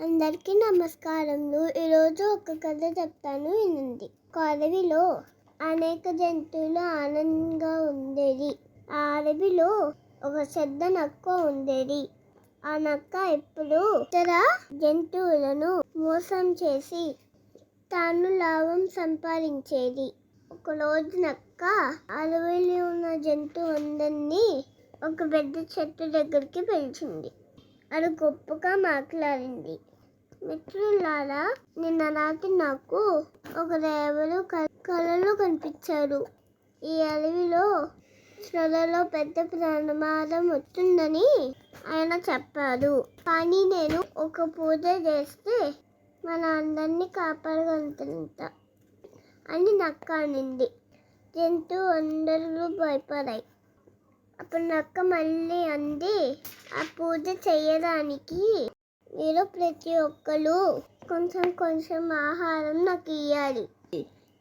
అందరికీ నమస్కారములు. ఈరోజు ఒక కథ చెప్తాను, వినండి. ఒక అడవిలో అనేక జంతువులు ఆనందంగా ఉండేది. ఆ అడవిలో ఒక పెద్ద నక్క ఉండేది. ఆ నక్క ఎప్పుడు ఇతర జంతువులను మోసం చేసి తాను లాభం సంపాదించేది. ఒకరోజు నక్క అడవిలో ఉన్న జంతువులందరినీ ఒక పెద్ద చెట్టు దగ్గరికి పిలిచింది. అది గొప్పగా మాట్లాడింది. మిత్రులారా, నిన్న రాత్రి నాకు ఒక దేవుడు కలలో కనిపించాడు. ఈ అడవిలో త్వరలో పెద్ద ప్రమాదం వస్తుందని ఆయన చెప్పాడు. కానీ నేను ఒక పూజ చేస్తే మన అందరినీ కాపాడగలుగుతానంట అని నక్క అనింది. జంతువు అందరూ భయపడాయి. అప్పుడు నక్క మళ్ళీ అంది, ఆ పూజ చేయడానికి మీరు ప్రతి ఒక్కరు కొంచెం కొంచెం ఆహారం నాకు ఇవ్వాలి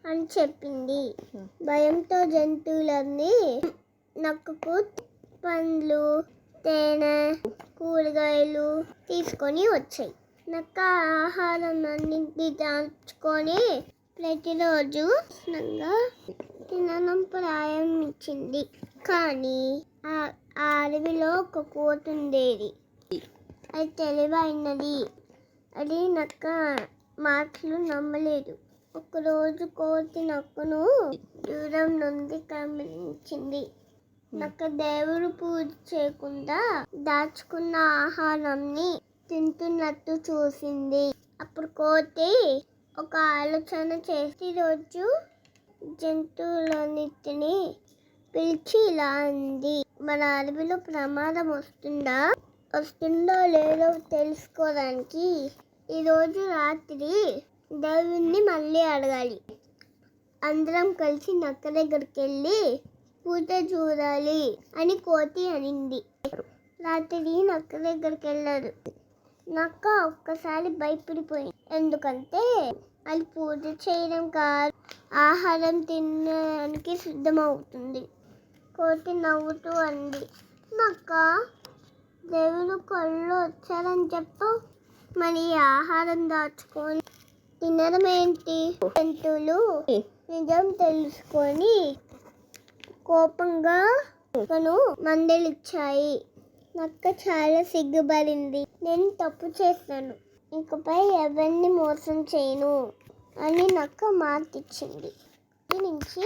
అని చెప్పింది. భయంతో జంతువులన్నీ నక్కకు పండ్లు, తేనె, కూరగాయలు తీసుకొని వచ్చాయి. నక్క ఆహారం అన్నింటినీ దాచుకొని ప్రతిరోజు తినడం ప్రారంభించింది. కానీ ఆ అడవిలో ఒక కోతి ఉండేది. అది తెలివైనది. అది నక్క మాటలు నమ్మలేదు. ఒకరోజు కోతి నక్కను దూరం నుండి గమనించింది. నక్క దేవుడు పూజ చేయకుండా దాచుకున్న ఆహారాన్ని తింటున్నట్టు చూసింది. అప్పుడు కోతి ఒక ఆలోచన చేసి రోజు జంతువులన్నిటినీ పిలిచి ఇలా అంది, మన అడవిలో ప్రమాదం వస్తుందో లేదో తెలుసుకోవడానికి ఈరోజు రాత్రి దేవుణ్ణి మళ్ళీ అడగాలి. అందరం కలిసి నక్క దగ్గరికి వెళ్ళి పూజ చూడాలి అని కోతి అనింది. రాత్రి నక్క దగ్గరికి వెళ్ళారు. నక్క ఒక్కసారి భయపడిపోయింది. ఎందుకంటే అది పూజ చేయడం కాదు, ఆహారం తినడానికి సిద్ధమవుతుంది. కోతి నవ్వుతూ అంది, నక్క, దేవుడు కళ్ళు వచ్చారని చెప్పావు, మరి ఆహారం దాచుకొని తినడం ఏంటి? జంతువులు నిజం తెలుసుకొని కోపంగా మందలిచ్చాయి. నక్క చాలా సిగ్గుపడింది. నేను తప్పు చేస్తాను, ఇకపై ఎవరిని మోసం చేయను అని నక్క మాటిచ్చింది. నుంచి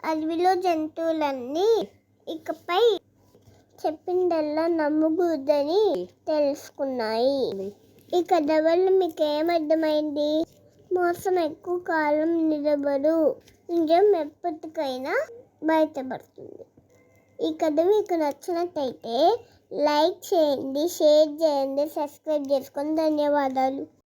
అడవిలో జంతువులన్నీ ఇకపై చెప్పిందల్లా నమ్మకూడదని తెలుసుకున్నాయి. ఈ కథ వల్ల మీకు ఏమర్థమైంది? మోసం ఎక్కువ కాలం నిలబడు, నిజం ఎప్పటికైనా బయటపడుతుంది. ఈ కథ మీకు నచ్చినట్టయితే లైక్ చేయండి, షేర్ చేయండి, సబ్స్క్రైబ్ చేసుకొని ధన్యవాదాలు.